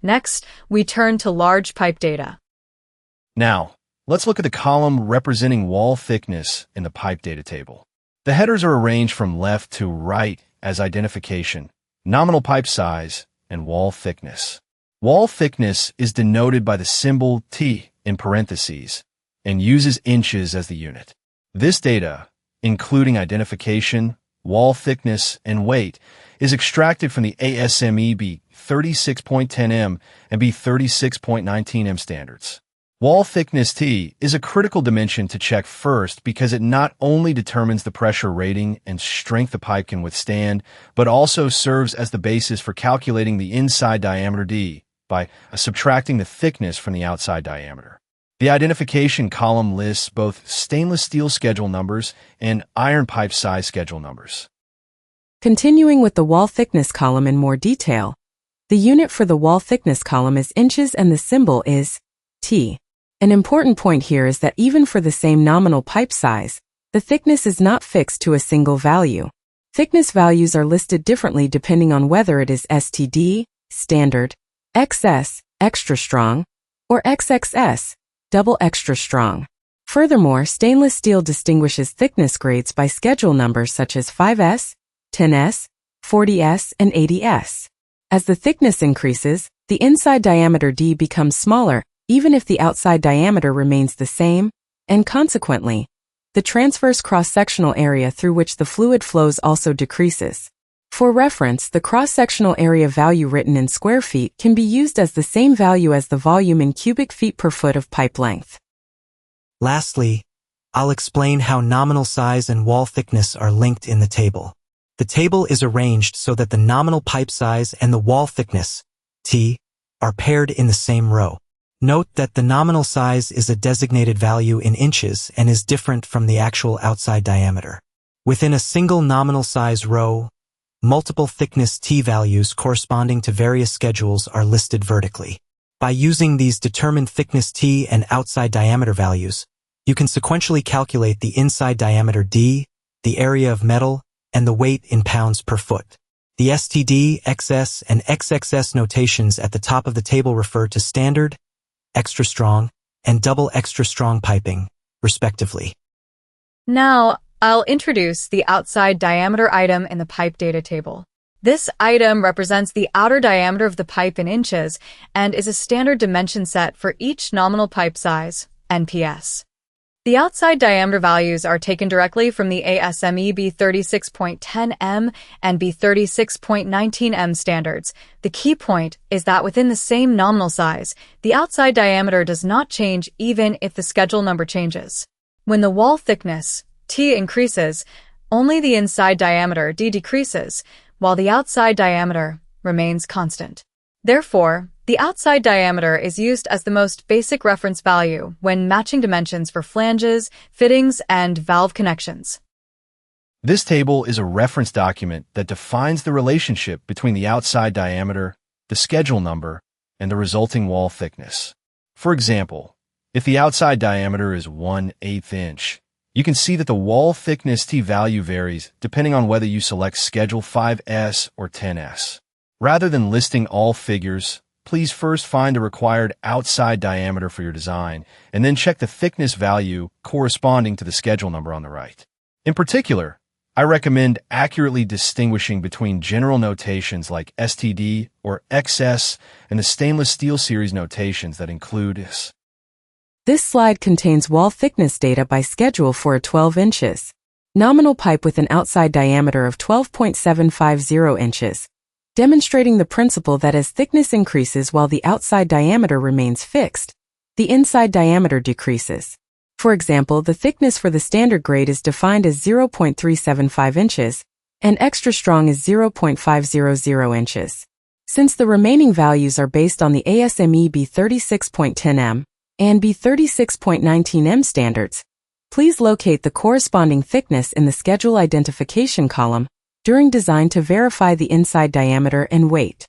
Next, we turn to large pipe data. Now, let's look at the column representing wall thickness in the pipe data table. The headers are arranged from left to right as identification, nominal pipe size, and wall thickness. Wall thickness is denoted by the symbol T in parentheses and uses inches as the unit. This data, including identification, wall thickness, and weight, is extracted from the ASME B.20.1 and B.20.1 standards. Wall thickness T is a critical dimension to check first because it not only determines the pressure rating and strength the pipe can withstand, but also serves as the basis for calculating the inside diameter D by subtracting the thickness from the outside diameter. The identification column lists both stainless steel schedule numbers and iron pipe size schedule numbers. Continuing with the wall thickness column in more detail, the unit for the wall thickness column is inches and the symbol is T. An important point here is that even for the same nominal pipe size, the thickness is not fixed to a single value. Thickness values are listed differently depending on whether it is STD, standard, XS, extra strong, or XXS, double extra strong. Furthermore, stainless steel distinguishes thickness grades by schedule numbers such as 5S, 10S, 40S, and 80S. As the thickness increases, the inside diameter D becomes smaller, even if the outside diameter remains the same, and consequently, the transverse cross-sectional area through which the fluid flows also decreases. For reference, the cross-sectional area value written in square feet can be used as the same value as the volume in cubic feet per foot of pipe length. Lastly, I'll explain how nominal size and wall thickness are linked in the table. The table is arranged so that the nominal pipe size and the wall thickness, T, are paired in the same row. Note that the nominal size is a designated value in inches and is different from the actual outside diameter. Within a single nominal size row, multiple thickness T values corresponding to various schedules are listed vertically. By using these determined thickness T and outside diameter values, you can sequentially calculate the inside diameter D, the area of metal, and the weight in pounds per foot. The STD, XS, and XXS notations at the top of the table refer to standard, extra strong, and double extra strong piping, respectively. Now, I'll introduce the outside diameter item in the pipe data table. This item represents the outer diameter of the pipe in inches and is a standard dimension set for each nominal pipe size, NPS. The outside diameter values are taken directly from the ASME B.20.1 and B.20.1 standards. The key point is that within the same nominal size, the outside diameter does not change even if the schedule number changes. When the wall thickness, T, increases, only the inside diameter, D, decreases, while the outside diameter remains constant. Therefore, the outside diameter is used as the most basic reference value when matching dimensions for flanges, fittings, and valve connections. This table is a reference document that defines the relationship between the outside diameter, the schedule number, and the resulting wall thickness. For example, if the outside diameter is 1/8 inch, you can see that the wall thickness T value varies depending on whether you select Schedule 5S or 10S. Rather than listing all figures, please first find the required outside diameter for your design, and then check the thickness value corresponding to the schedule number on the right. In particular, I recommend accurately distinguishing between general notations like STD or XS and the stainless steel series notations that include this. This slide contains wall thickness data by schedule for a 12 inches. Nominal pipe with an outside diameter of 12.750 inches, demonstrating the principle that as thickness increases while the outside diameter remains fixed, the inside diameter decreases. For example, the thickness for the standard grade is defined as 0.375 inches, and extra strong is 0.500 inches. Since the remaining values are based on the ASME B.20.1 and B.20.1 standards, please locate the corresponding thickness in the schedule identification column during design to verify the inside diameter and weight.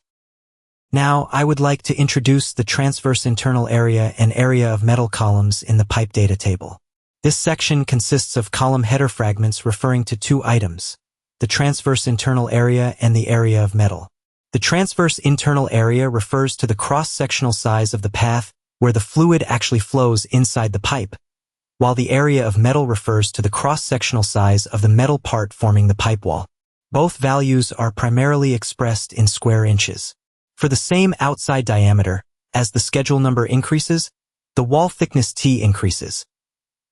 Now, I would like to introduce the transverse internal area and area of metal columns in the pipe data table. This section consists of column header fragments referring to two items, the transverse internal area and the area of metal. The transverse internal area refers to the cross-sectional size of the path where the fluid actually flows inside the pipe, while the area of metal refers to the cross-sectional size of the metal part forming the pipe wall. Both values are primarily expressed in square inches. For the same outside diameter, as the schedule number increases, the wall thickness T increases.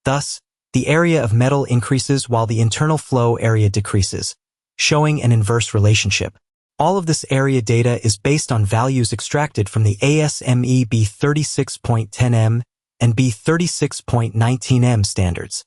Thus, the area of metal increases while the internal flow area decreases, showing an inverse relationship. All of this area data is based on values extracted from the ASME B1.20.1 and B1.20.1 standards.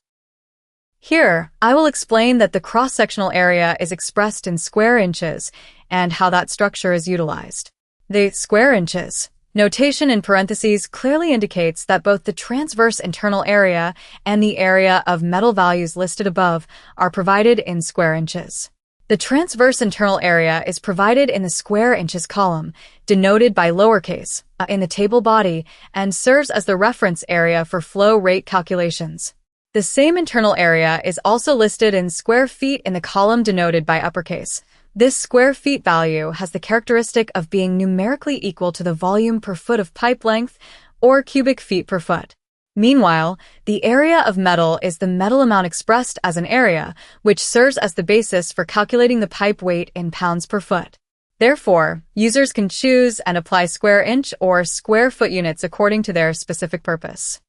Here, I will explain that the cross-sectional area is expressed in square inches and how that structure is utilized. The square inches notation in parentheses clearly indicates that both the transverse internal area and the area of metal values listed above are provided in square inches. The transverse internal area is provided in the square inches column, denoted by lowercase, in the table body, and serves as the reference area for flow rate calculations. The same internal area is also listed in square feet in the column denoted by uppercase. This square feet value has the characteristic of being numerically equal to the volume per foot of pipe length, or cubic feet per foot. Meanwhile, the area of metal is the metal amount expressed as an area, which serves as the basis for calculating the pipe weight in pounds per foot. Therefore, users can choose and apply square inch or square foot units according to their specific purpose.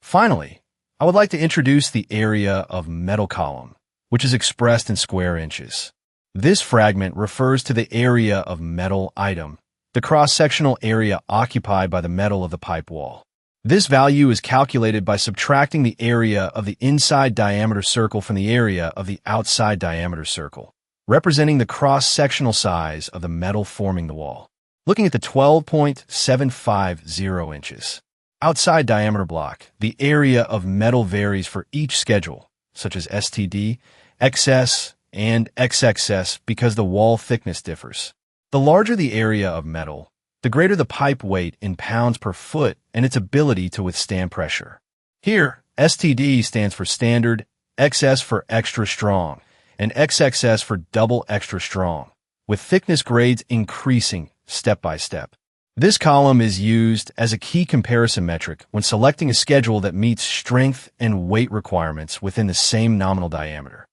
Finally, I would like to introduce the area of metal column, which is expressed in square inches. This fragment refers to the area of metal item, the cross-sectional area occupied by the metal of the pipe wall. This value is calculated by subtracting the area of the inside diameter circle from the area of the outside diameter circle, representing the cross-sectional size of the metal forming the wall. Looking at the 12.750 inches outside diameter block, the area of metal varies for each schedule, such as STD, XS, and XXS because the wall thickness differs. The larger the area of metal, the greater the pipe weight in pounds per foot and its ability to withstand pressure. Here, STD stands for standard, XS for extra strong, and XXS for double extra strong, with thickness grades increasing step by step. This column is used as a key comparison metric when selecting a schedule that meets strength and weight requirements within the same nominal diameter.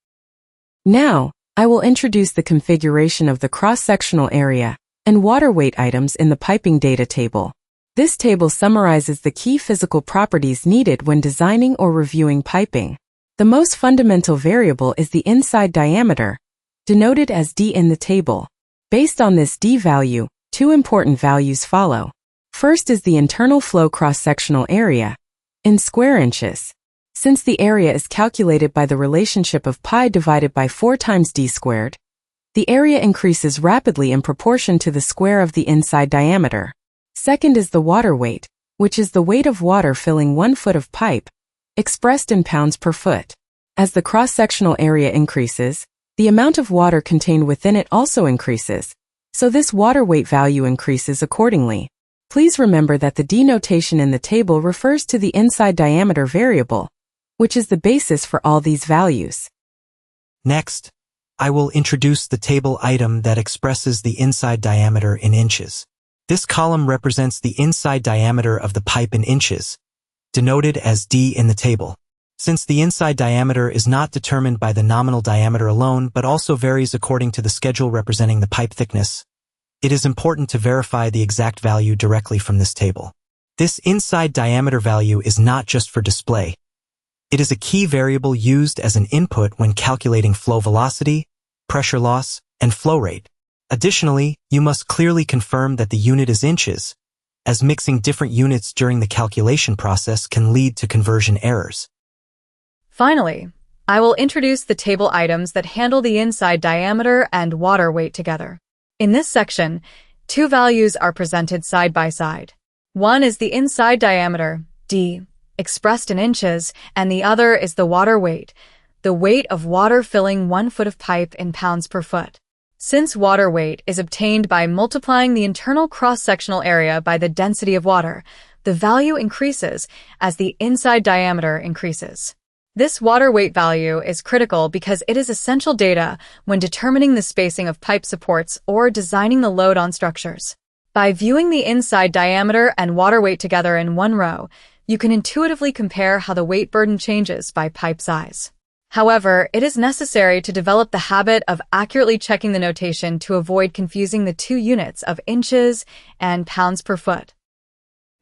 Now, I will introduce the configuration of the cross-sectional area and water weight items in the piping data table. This table summarizes the key physical properties needed when designing or reviewing piping. The most fundamental variable is the inside diameter, denoted as D in the table. Based on this D value, two important values follow. First is the internal flow cross-sectional area, in square inches. Since the area is calculated by the relationship of pi divided by 4 times d squared, the area increases rapidly in proportion to the square of the inside diameter. Second is the water weight, which is the weight of water filling 1 foot of pipe, expressed in pounds per foot. As the cross-sectional area increases, the amount of water contained within it also increases, so this water weight value increases accordingly. Please remember that the D notation in the table refers to the inside diameter variable, which is the basis for all these values. Next, I will introduce the table item that expresses the inside diameter in inches. This column represents the inside diameter of the pipe in inches, denoted as D in the table. Since the inside diameter is not determined by the nominal diameter alone but also varies according to the schedule representing the pipe thickness, it is important to verify the exact value directly from this table. This inside diameter value is not just for display. It is a key variable used as an input when calculating flow velocity, pressure loss, and flow rate. Additionally, you must clearly confirm that the unit is inches, as mixing different units during the calculation process can lead to conversion errors. Finally, I will introduce the table items that handle the inside diameter and water weight together. In this section, two values are presented side by side. One is the inside diameter, D, expressed in inches, and the other is the water weight, the weight of water filling 1 foot of pipe in pounds per foot. Since water weight is obtained by multiplying the internal cross-sectional area by the density of water, the value increases as the inside diameter increases. This water weight value is critical because it is essential data when determining the spacing of pipe supports or designing the load on structures. By viewing the inside diameter and water weight together in one row, you can intuitively compare how the weight burden changes by pipe size. However, it is necessary to develop the habit of accurately checking the notation to avoid confusing the two units of inches and pounds per foot.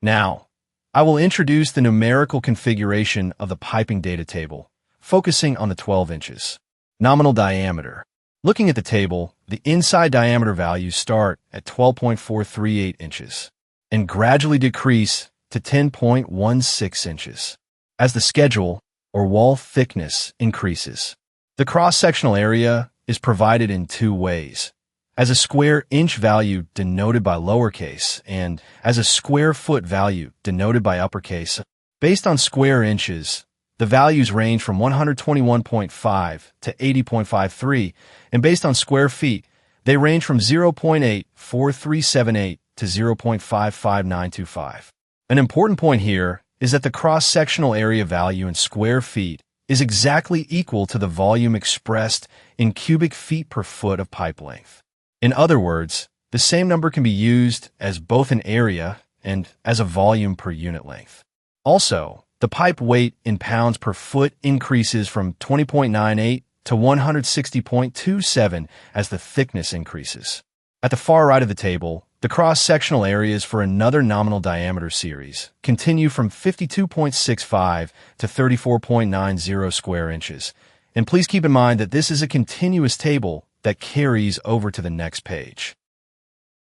Now, I will introduce the numerical configuration of the piping data table, focusing on the 12 inches. Nominal diameter. Looking at the table, the inside diameter values start at 12.438 inches and gradually decrease to 10.16 inches as the schedule or wall thickness increases. The cross-sectional area is provided in two ways, as a square inch value denoted by lowercase and as a square foot value denoted by uppercase. Based on square inches, the values range from 121.5 to 80.53, and based on square feet, they range from 0.84378 to 0.55925. An important point here is that the cross-sectional area value in square feet is exactly equal to the volume expressed in cubic feet per foot of pipe length. In other words, the same number can be used as both an area and as a volume per unit length. Also, the pipe weight in pounds per foot increases from 20.98 to 160.27 as the thickness increases. At the far right of the table, the cross-sectional areas for another nominal diameter series continue from 52.65 to 34.90 square inches. And please keep in mind that this is a continuous table that carries over to the next page.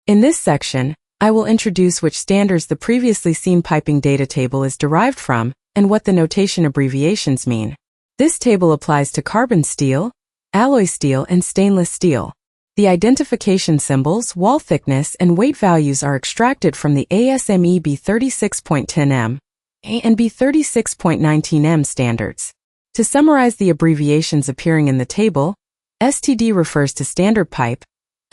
In this section, I will introduce which standards the previously seen piping data table is derived from and what the notation abbreviations mean. This table applies to carbon steel, alloy steel, and stainless steel. The identification symbols, wall thickness, and weight values are extracted from the ASME B.20.1.1 and B.20.1.19 standards. To summarize the abbreviations appearing in the table, STD refers to standard pipe,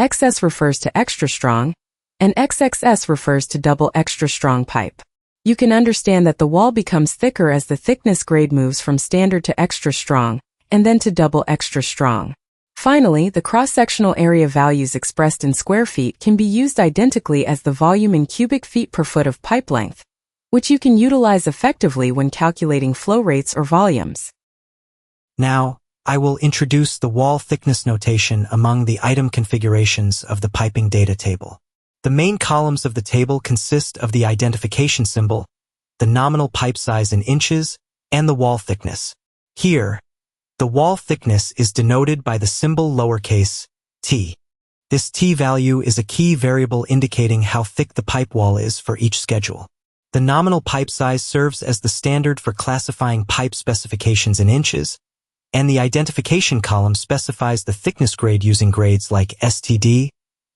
XS refers to extra strong, and XXS refers to double extra strong pipe. You can understand that the wall becomes thicker as the thickness grade moves from standard to extra strong, and then to double extra strong. Finally, the cross-sectional area values expressed in square feet can be used identically as the volume in cubic feet per foot of pipe length, which you can utilize effectively when calculating flow rates or volumes. Now, I will introduce the wall thickness notation among the item configurations of the piping data table. The main columns of the table consist of the identification symbol, the nominal pipe size in inches, and the wall thickness. Here, the wall thickness is denoted by the symbol lowercase t. This t value is a key variable indicating how thick the pipe wall is for each schedule. The nominal pipe size serves as the standard for classifying pipe specifications in inches, and the identification column specifies the thickness grade using grades like STD,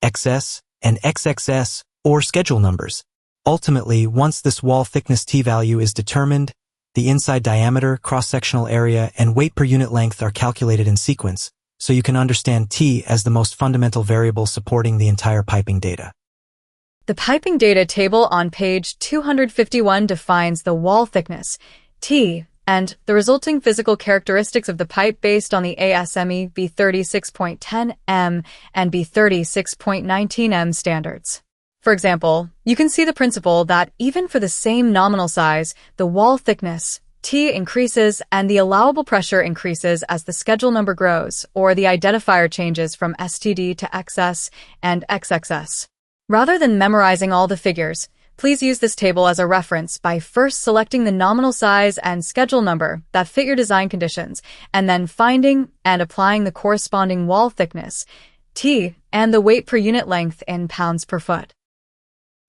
XS, and XXS, or schedule numbers. Ultimately, once this wall thickness t value is determined, the inside diameter, cross-sectional area, and weight per unit length are calculated in sequence, so you can understand T as the most fundamental variable supporting the entire piping data. The piping data table on page 251 defines the wall thickness, T, and the resulting physical characteristics of the pipe based on the ASME B.30.6.10.m and B.30.6.19.m standards. For example, you can see the principle that even for the same nominal size, the wall thickness, T, increases and the allowable pressure increases as the schedule number grows or the identifier changes from STD to XS and XXS. Rather than memorizing all the figures, please use this table as a reference by first selecting the nominal size and schedule number that fit your design conditions, and then finding and applying the corresponding wall thickness, T, and the weight per unit length in pounds per foot.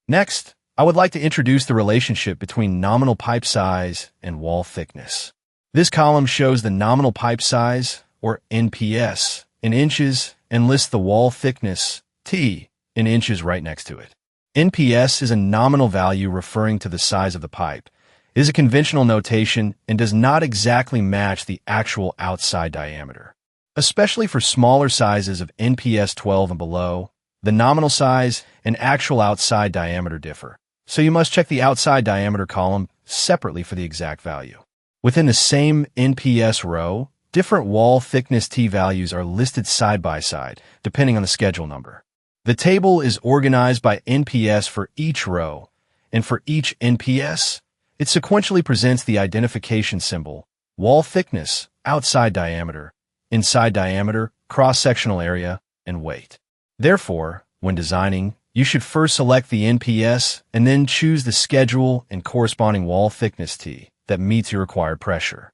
Next, I would like to introduce the relationship between nominal pipe size and wall thickness. This column shows the nominal pipe size, or NPS, in inches and lists the wall thickness, T, in inches right next to it. NPS is a nominal value referring to the size of the pipe. It is a conventional notation and does not exactly match the actual outside diameter. Especially for smaller sizes of NPS 12 and below, the nominal size and actual outside diameter differ, so you must check the outside diameter column separately for the exact value. Within the same NPS row, different wall thickness T values are listed side by side, depending on the schedule number. The table is organized by NPS for each row, and for each NPS, it sequentially presents the identification symbol, wall thickness, outside diameter, inside diameter, cross-sectional area, and weight. Therefore, when designing, you should first select the NPS and then choose the schedule and corresponding wall thickness T that meets your required pressure.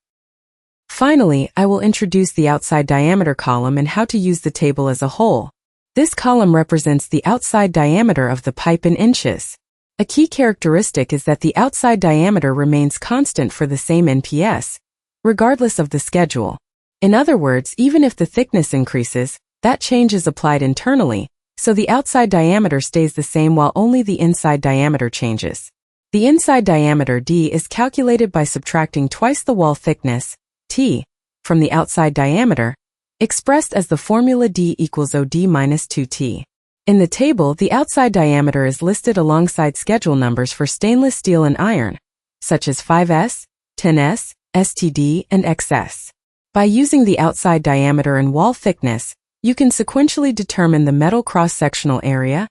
Finally, I will introduce the outside diameter column and how to use the table as a whole. This column represents the outside diameter of the pipe in inches. A key characteristic is that the outside diameter remains constant for the same NPS, regardless of the schedule. In other words, even if the thickness increases, that change is applied internally, so the outside diameter stays the same while only the inside diameter changes. The inside diameter D is calculated by subtracting twice the wall thickness, T, from the outside diameter, expressed as the formula D equals OD minus 2T. In the table, the outside diameter is listed alongside schedule numbers for stainless steel and iron, such as 5S, 10S, STD, and XS. By using the outside diameter and wall thickness, you can sequentially determine the metal cross-sectional area,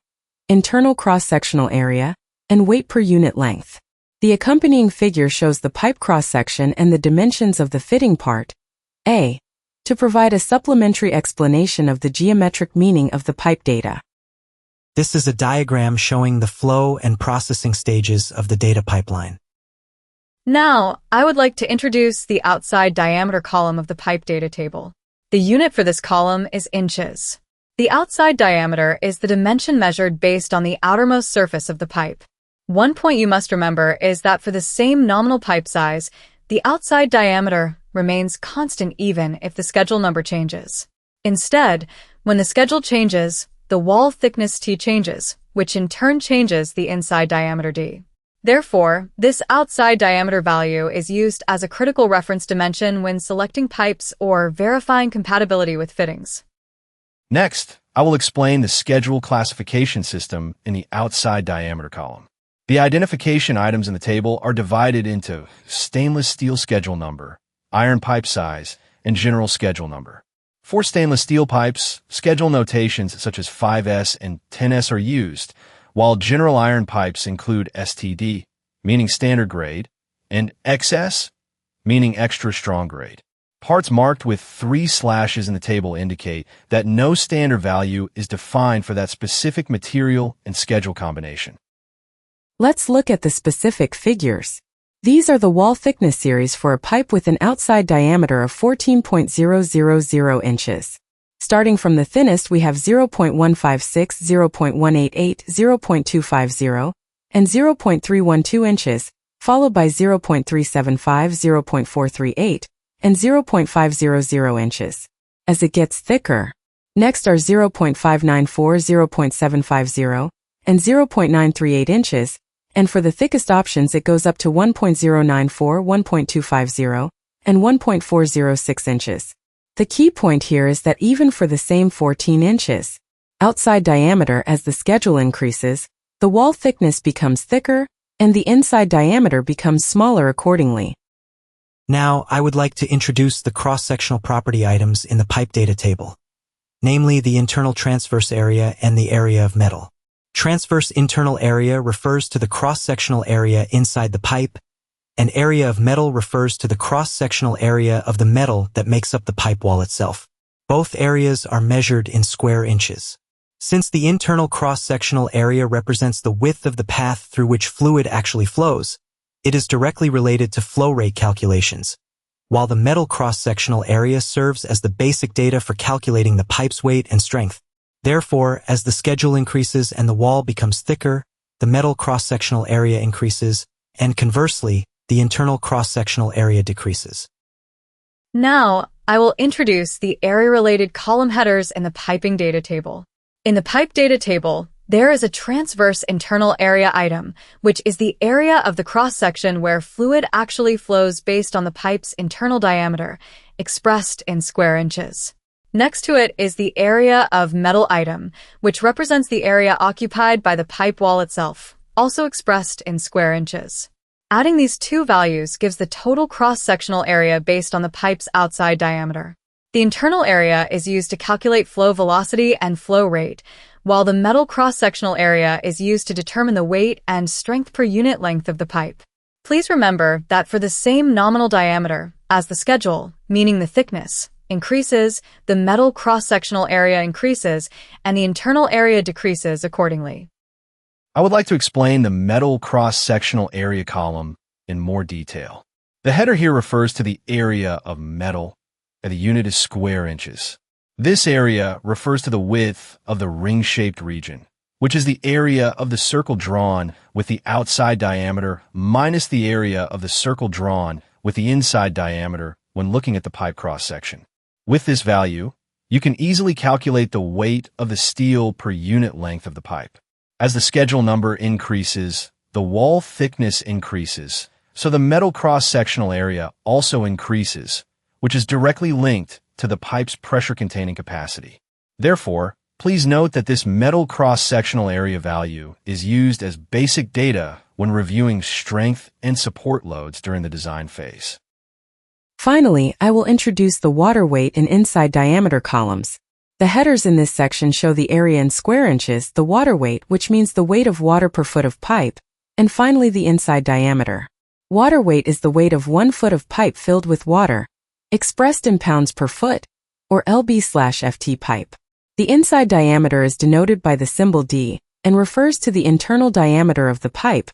internal cross-sectional area, and weight per unit length. The accompanying figure shows the pipe cross-section and the dimensions of the fitting part, A, to provide a supplementary explanation of the geometric meaning of the pipe data. This is a diagram showing the flow and processing stages of the data pipeline. Now, I would like to introduce the outside diameter column of the pipe data table. The unit for this column is inches. The outside diameter is the dimension measured based on the outermost surface of the pipe. One point you must remember is that for the same nominal pipe size, the outside diameter remains constant even if the schedule number changes. Instead, when the schedule changes, the wall thickness T changes, which in turn changes the inside diameter D. Therefore, this outside diameter value is used as a critical reference dimension when selecting pipes or verifying compatibility with fittings. Next, I will explain the schedule classification system in the outside diameter column. The identification items in the table are divided into stainless steel schedule number, iron pipe size, and general schedule number. For stainless steel pipes, schedule notations such as 5S and 10S are used, while general iron pipes include STD, meaning standard grade, and XS, meaning extra strong grade. Parts marked with 3 slashes in the table indicate that no standard value is defined for that specific material and schedule combination. Let's look at the specific figures. These are the wall thickness series for a pipe with an outside diameter of 14.000 inches. Starting from the thinnest, we have 0.156, 0.188, 0.250, and 0.312 inches, followed by 0.375, 0.438, and 0.500 inches. As it gets thicker, next are 0.594, 0.750, and 0.938 inches, and for the thickest options it goes up to 1.094, 1.250, and 1.406 inches. The key point here is that even for the same 14 inches outside diameter, as the schedule increases, the wall thickness becomes thicker, and the inside diameter becomes smaller accordingly. Now, I would like to introduce the cross-sectional property items in the pipe data table, namely the internal transverse area and the area of metal. Transverse internal area refers to the cross-sectional area inside the pipe, and area of metal refers to the cross-sectional area of the metal that makes up the pipe wall itself. Both areas are measured in square inches. Since the internal cross-sectional area represents the width of the path through which fluid actually flows, it is directly related to flow rate calculations, while the metal cross-sectional area serves as the basic data for calculating the pipe's weight and strength. Therefore, as the schedule increases and the wall becomes thicker, the metal cross-sectional area increases, and conversely, the internal cross-sectional area decreases. Now, I will introduce the area-related column headers in the piping data table. In the pipe data table, there is a transverse internal area item, which is the area of the cross-section where fluid actually flows based on the pipe's internal diameter, expressed in square inches. Next to it is the area of metal item, which represents the area occupied by the pipe wall itself, also expressed in square inches. Adding these two values gives the total cross-sectional area based on the pipe's outside diameter. The internal area is used to calculate flow velocity and flow rate, while the metal cross-sectional area is used to determine the weight and strength per unit length of the pipe. Please remember that for the same nominal diameter as the schedule, meaning the thickness, increases, the metal cross-sectional area increases, and the internal area decreases accordingly. I would like to explain the metal cross-sectional area column in more detail. The header here refers to the area of metal, and the unit is square inches. This area refers to the width of the ring-shaped region, which is the area of the circle drawn with the outside diameter minus the area of the circle drawn with the inside diameter when looking at the pipe cross-section. With this value, you can easily calculate the weight of the steel per unit length of the pipe. As the schedule number increases, the wall thickness increases, so the metal cross-sectional area also increases, which is directly linked to the pipe's pressure-containing capacity. Therefore, please note that this metal cross-sectional area value is used as basic data when reviewing strength and support loads during the design phase. Finally, I will introduce the water weight and inside diameter columns. The headers in this section show the area in square inches, the water weight, which means the weight of water per foot of pipe, and finally the inside diameter. Water weight is the weight of 1 foot of pipe filled with water, expressed in pounds per foot, or lb/ft pipe. The inside diameter is denoted by the symbol D and refers to the internal diameter of the pipe,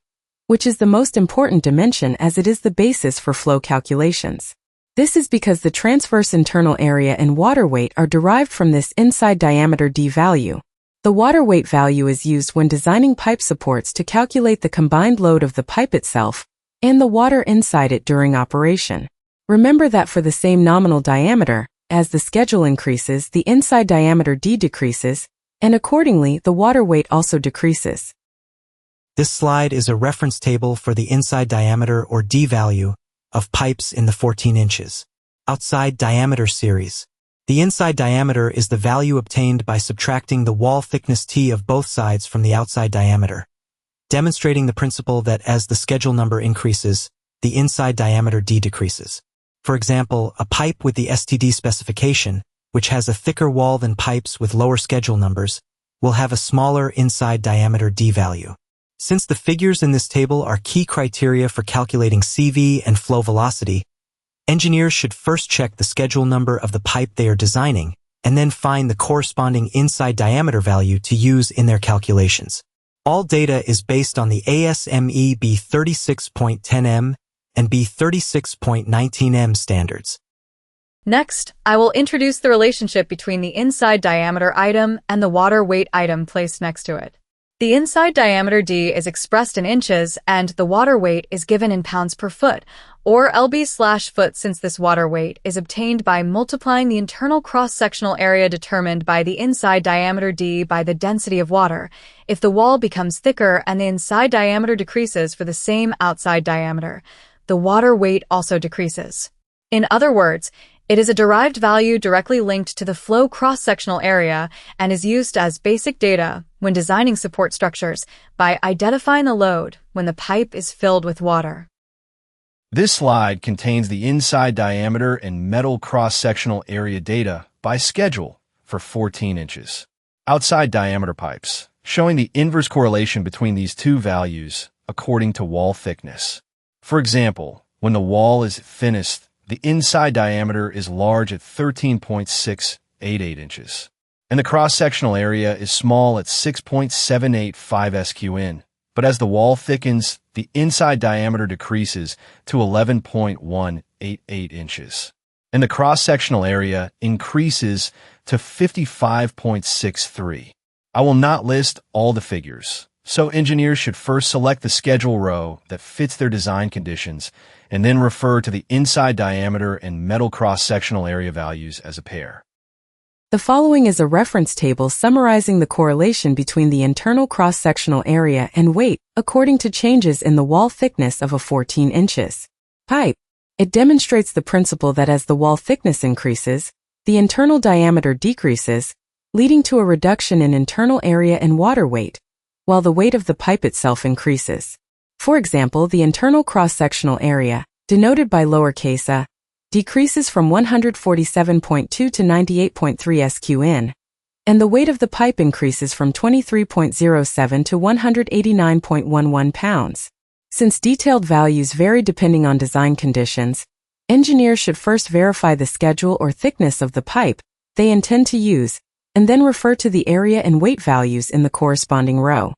which is the most important dimension as it is the basis for flow calculations. This is because the transverse internal area and water weight are derived from this inside diameter D value. The water weight value is used when designing pipe supports to calculate the combined load of the pipe itself and the water inside it during operation. Remember that for the same nominal diameter, as the schedule increases, the inside diameter D decreases, and accordingly, the water weight also decreases. This slide is a reference table for the inside diameter or D value of pipes in the 14 inches. Outside diameter series. The inside diameter is the value obtained by subtracting the wall thickness T of both sides from the outside diameter, demonstrating the principle that as the schedule number increases, the inside diameter D decreases. For example, a pipe with the STD specification, which has a thicker wall than pipes with lower schedule numbers, will have a smaller inside diameter D value. Since the figures in this table are key criteria for calculating CV and flow velocity, engineers should first check the schedule number of the pipe they are designing and then find the corresponding inside diameter value to use in their calculations. All data is based on the ASME B.20.1 and B.36.19 standards. Next, I will introduce the relationship between the inside diameter item and the water weight item placed next to it. The inside diameter D is expressed in inches and the water weight is given in pounds per foot, or lb/foot, since this water weight is obtained by multiplying the internal cross-sectional area determined by the inside diameter D by the density of water. If the wall becomes thicker and the inside diameter decreases for the same outside diameter, the water weight also decreases. In other words, it is a derived value directly linked to the flow cross-sectional area and is used as basic data when designing support structures by identifying the load when the pipe is filled with water. This slide contains the inside diameter and metal cross-sectional area data by schedule for 14 inches. Outside diameter pipes, showing the inverse correlation between these two values according to wall thickness. For example, when the wall is thinnest, the inside diameter is large at 13.688 inches, and the cross-sectional area is small at 6.785 SQN. But as the wall thickens, the inside diameter decreases to 11.188 inches, and the cross-sectional area increases to 55.63. I will not list all the figures, so engineers should first select the schedule row that fits their design conditions and then refer to the inside diameter and metal cross-sectional area values as a pair. The following is a reference table summarizing the correlation between the internal cross-sectional area and weight according to changes in the wall thickness of a 14 inches pipe. It demonstrates the principle that as the wall thickness increases, the internal diameter decreases, leading to a reduction in internal area and water weight, while the weight of the pipe itself increases. For example, the internal cross-sectional area, denoted by lowercase a, decreases from 147.2 to 98.3 SQN, and the weight of the pipe increases from 23.07 to 189.11 pounds. Since detailed values vary depending on design conditions, engineers should first verify the schedule or thickness of the pipe they intend to use, and then refer to the area and weight values in the corresponding row.